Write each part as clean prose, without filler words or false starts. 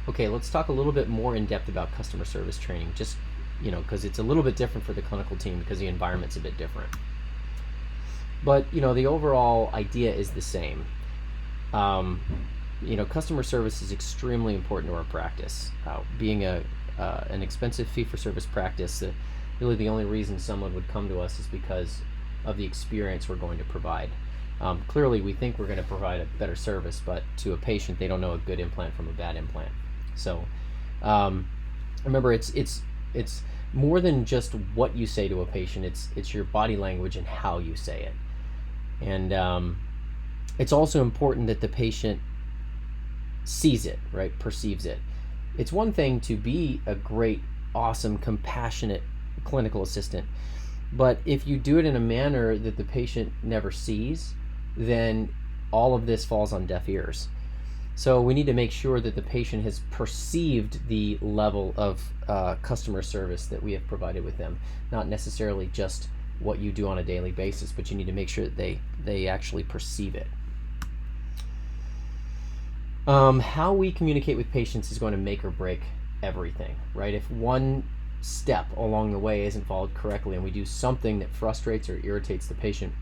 Okay, let's talk a little bit more in depth about customer service training, just, because it's a little bit different for the clinical team because the environment's a bit different. But, the overall idea is the same. Um, Customer service is extremely important to our practice. Being an expensive fee-for-service practice, really the only reason someone would come to us is because of the experience we're going to provide. Clearly, we think we're going to provide a better service, but to a patient, they don't know a good implant from a bad implant. So, remember, it's more than just what you say to a patient. It's your body language and how you say it, and it's also important that the patient sees it, right? Perceives it. It's one thing to be a great, awesome, compassionate clinical assistant, but if you do it in a manner that the patient never sees, then all of this falls on deaf ears. So we need to make sure that the patient has perceived the level of customer service that we have provided with them, not necessarily just what you do on a daily basis, but you need to make sure that they actually perceive it. How we communicate with patients is going to make or break everything, right? If one step along the way isn't followed correctly and we do something that frustrates or irritates the patient,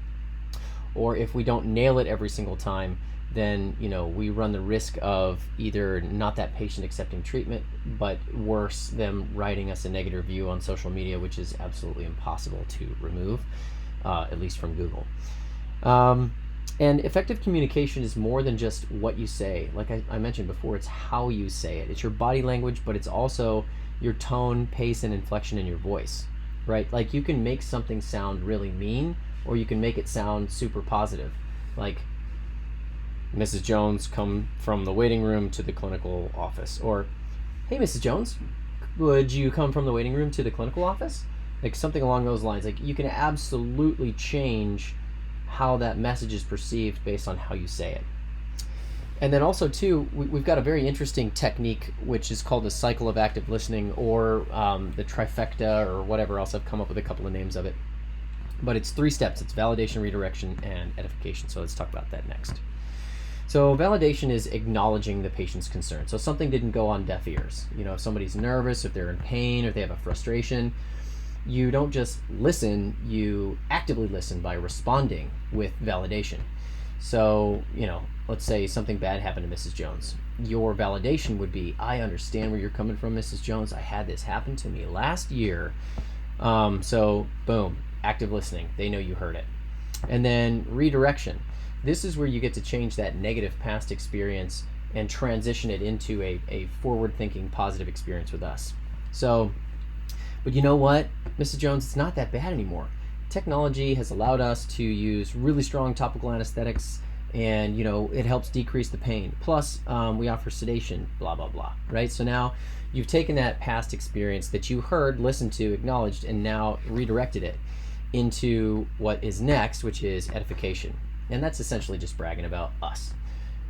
or if we don't nail it every single time, then we run the risk of either not that patient accepting treatment, but worse, them writing us a negative review on social media, which is absolutely impossible to remove, at least from Google. And effective communication is more than just what you say. Like I mentioned before, it's how you say it. It's your body language, but it's also your tone, pace, and inflection in your voice, right? Like you can make something sound really mean, or you can make it sound super positive. Like, Mrs. Jones, come from the waiting room to the clinical office. Or, hey, Mrs. Jones, would you come from the waiting room to the clinical office? Like something along those lines. Like you can absolutely change how that message is perceived based on how you say it. And then also too, we've got a very interesting technique which is called the cycle of active listening, or the trifecta, or whatever else. I've come up with a couple of names of it, but it's 3 steps. It's validation, redirection, and edification. So let's talk about that next. So validation is acknowledging the patient's concern. So something didn't go on deaf ears. If somebody's nervous, if they're in pain, or if they have a frustration, you don't just listen, you actively listen by responding with validation. So, let's say something bad happened to Mrs. Jones. Your validation would be, I understand where you're coming from, Mrs. Jones. I had this happen to me last year. So, boom, active listening. They know you heard it. And then redirection. This is where you get to change that negative past experience and transition it into a forward-thinking, positive experience with us. So, but you know what, Mrs. Jones, it's not that bad anymore. Technology has allowed us to use really strong topical anesthetics, and it helps decrease the pain. Plus, we offer sedation, blah, blah, blah, right? So now you've taken that past experience that you heard, listened to, acknowledged, and now redirected it into what is next, which is edification. And that's essentially just bragging about us.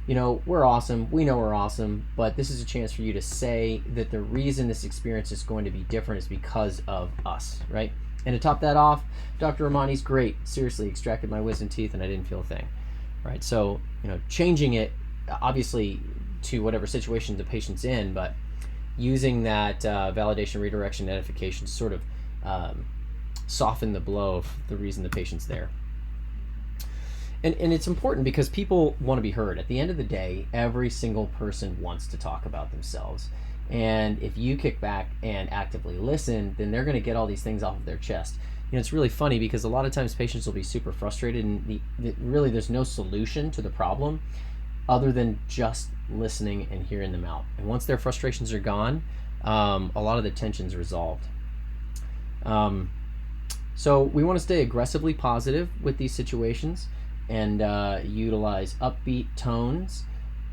We're awesome. We know we're awesome, but this is a chance for you to say that the reason this experience is going to be different is because of us, right? And to top that off, Dr. Romani's great. Seriously, extracted my wisdom teeth and I didn't feel a thing, right? So, changing it, obviously, to whatever situation the patient's in, but using that validation, redirection, edification to sort of soften the blow of the reason the patient's there. And it's important because people want to be heard. At the end of the day, every single person wants to talk about themselves. And if you kick back and actively listen, then they're going to get all these things off of their chest. It's really funny because a lot of times patients will be super frustrated, and really there's no solution to the problem other than just listening and hearing them out. And once their frustrations are gone, a lot of the tension's resolved. So we want to stay aggressively positive with these situations, and utilize upbeat tones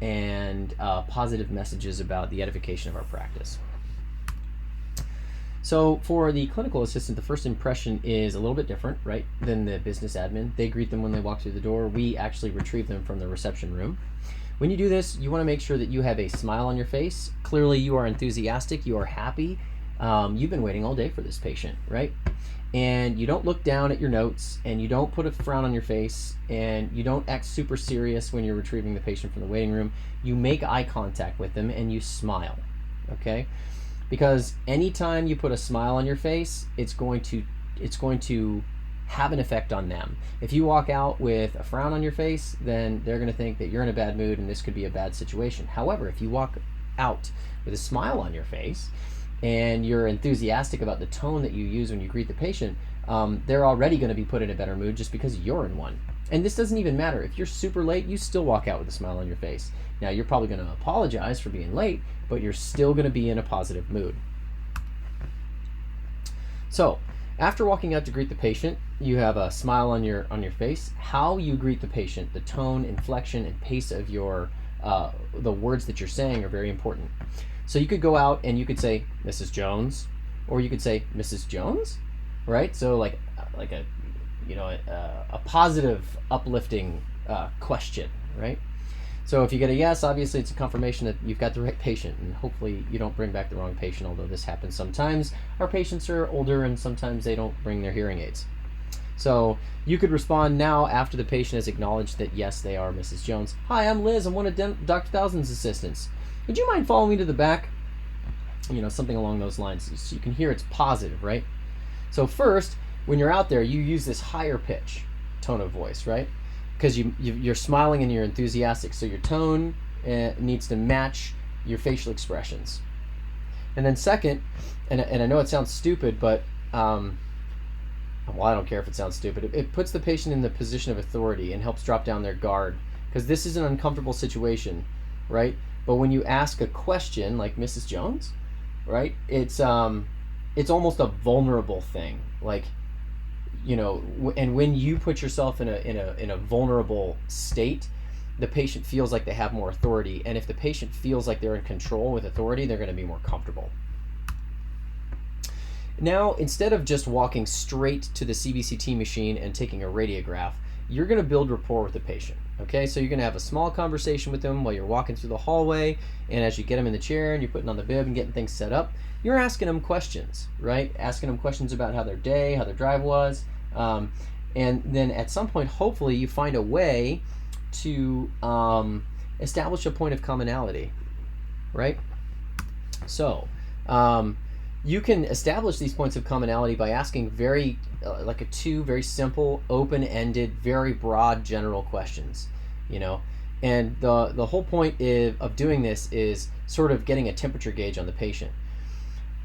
and positive messages about the edification of our practice. So for the clinical assistant, the first impression is a little bit different, right, than the business admin. They greet them when they walk through the door. We actually retrieve them from the reception room. When you do this, you want to make sure that you have a smile on your face. Clearly, you are enthusiastic, you are happy. You've been waiting all day for this patient, right? And you don't look down at your notes, and you don't put a frown on your face, and you don't act super serious when you're retrieving the patient from the waiting room. You make eye contact with them and you smile, okay? Because anytime you put a smile on your face, it's going to have an effect on them. If you walk out with a frown on your face, then they're going to think that you're in a bad mood and this could be a bad situation. However, if you walk out with a smile on your face and you're enthusiastic about the tone that you use when you greet the patient, they're already going to be put in a better mood just because you're in one. And this doesn't even matter. If you're super late, you still walk out with a smile on your face. Now, you're probably going to apologize for being late, but you're still going to be in a positive mood. So, after walking out to greet the patient, you have a smile on your face. How you greet the patient, the tone, inflection, and pace of your the words that you're saying are very important. So you could go out and you could say, Mrs. Jones, or you could say, Mrs. Jones, right? So like a a positive, uplifting question, right? So if you get a yes, obviously it's a confirmation that you've got the right patient, and hopefully you don't bring back the wrong patient, although this happens sometimes. Our patients are older and sometimes they don't bring their hearing aids. So you could respond now after the patient has acknowledged that yes, they are Mrs. Jones. Hi, I'm Liz. I'm one of Dr. Thousand's assistants. Would you mind following me to the back? Something along those lines. So you can hear it's positive, right? So first, when you're out there, you use this higher pitch tone of voice, right? Because you're smiling and you're enthusiastic, so your tone needs to match your facial expressions. And then second, and I know it sounds stupid, but I don't care if it sounds stupid. It puts the patient in the position of authority and helps drop down their guard, because this is an uncomfortable situation, right? But when you ask a question like Mrs. Jones, right, it's almost a vulnerable thing, like, and when you put yourself in a vulnerable state, the patient feels like they have more authority, and if the patient feels like they're in control with authority, they're going to be more comfortable. Now, instead of just walking straight to the CBCT machine and taking a radiograph, you're going to build rapport with the patient. Okay, so you're going to have a small conversation with them while you're walking through the hallway, and as you get them in the chair and you're putting on the bib and getting things set up, you're asking them questions, right? Asking them questions about how their day, how their drive was, and then at some point, hopefully, you find a way to establish a point of commonality, right? So, you can establish these points of commonality by asking very simple, open-ended, very broad, general questions, and the whole point of doing this is sort of getting a temperature gauge on the patient.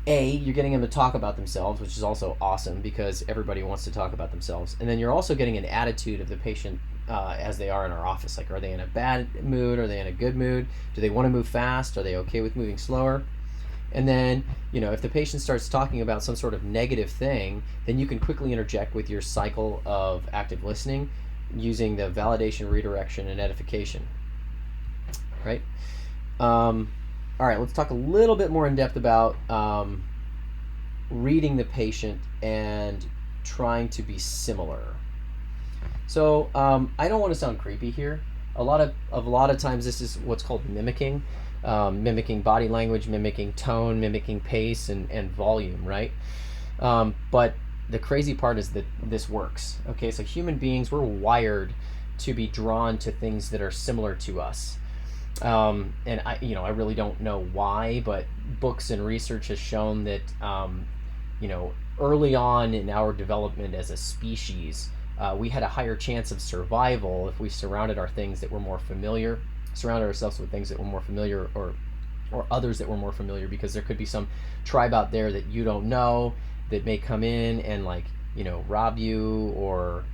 You're getting them to talk about themselves, which is also awesome because everybody wants to talk about themselves. And then you're also getting an attitude of the patient as they are in our office. Like, are they in a bad mood? Are they in a good mood? Do they want to move fast? Are they okay with moving slower? And then, if the patient starts talking about some sort of negative thing, then you can quickly interject with your cycle of active listening using the validation, redirection, and edification. Right? All right, let's talk a little bit more in depth about reading the patient and trying to be similar. So I don't want to sound creepy here. A lot of times this is what's called mimicking. Mimicking body language, mimicking tone, mimicking pace and volume, right? But the crazy part is that this works. Okay, so human beings, we're wired to be drawn to things that are similar to us. And I really don't know why, but books and research has shown that, early on in our development as a species, we had a higher chance of survival if we surrounded ourselves with things that were more familiar, or others that were more familiar, because there could be some tribe out there that you don't know that may come in and rob you or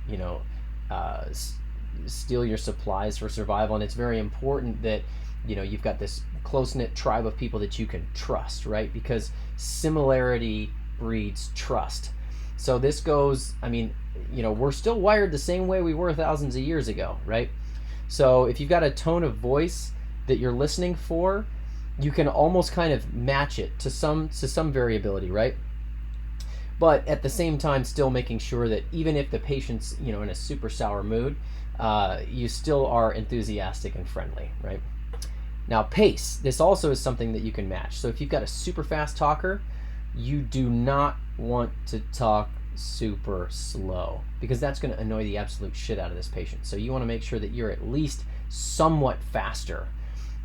steal your supplies for survival. And it's very important that you've got this close-knit tribe of people that you can trust, right? Because similarity breeds trust. So this goes, we're still wired the same way we were thousands of years ago, right? So if you've got a tone of voice that you're listening for, you can almost kind of match it to some variability, right? But at the same time, still making sure that even if the patient's in a super sour mood, you still are enthusiastic and friendly, right? Now, pace. This also is something that you can match. So if you've got a super fast talker, you do not want to talk super slow, because that's going to annoy the absolute shit out of this patient. So you want to make sure that you're at least somewhat faster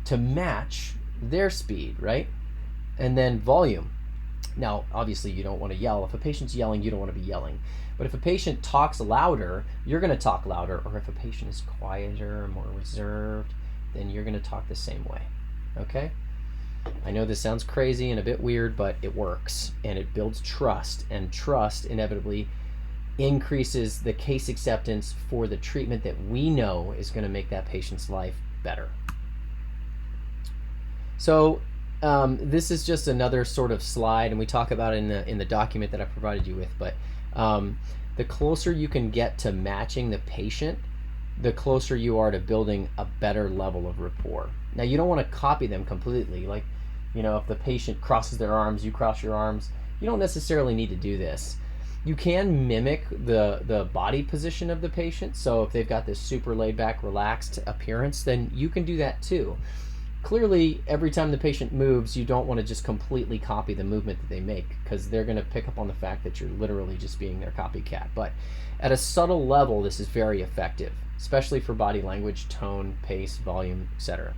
to match their speed, right? And then volume. Now, obviously, you don't want to yell. If a patient's yelling, you don't want to be yelling. But if a patient talks louder, you're going to talk louder. Or if a patient is quieter, more reserved, then you're going to talk the same way. Okay? I know this sounds crazy and a bit weird, but it works. And it builds trust. And trust inevitably increases the case acceptance for the treatment that we know is going to make that patient's life better. So this is just another sort of slide, and we talk about it in the document that I provided you with, but the closer you can get to matching the patient, the closer you are to building a better level of rapport. Now, you don't want to copy them completely. Like, if the patient crosses their arms, you cross your arms. You don't necessarily need to do this. You can mimic the body position of the patient. So if they've got this super laid back, relaxed appearance, then you can do that too. Clearly, every time the patient moves, you don't want to just completely copy the movement that they make, because they're going to pick up on the fact that you're literally just being their copycat. But at a subtle level, this is very effective, especially for body language, tone, pace, volume, etc.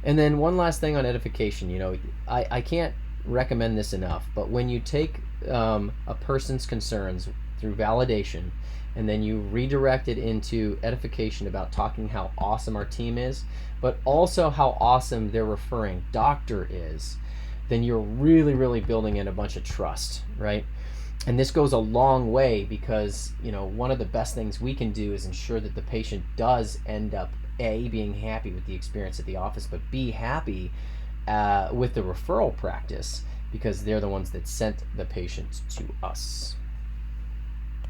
And then one last thing on edification. I can't recommend this enough, but when you take a person's concerns through validation, and then you redirect it into edification about talking how awesome our team is, but also how awesome their referring doctor is, then you're really, really building in a bunch of trust, right? And this goes a long way, because one of the best things we can do is ensure that the patient does end up A, being happy with the experience at the office, but B, happy with the referral practice, because they're the ones that sent the patient to us.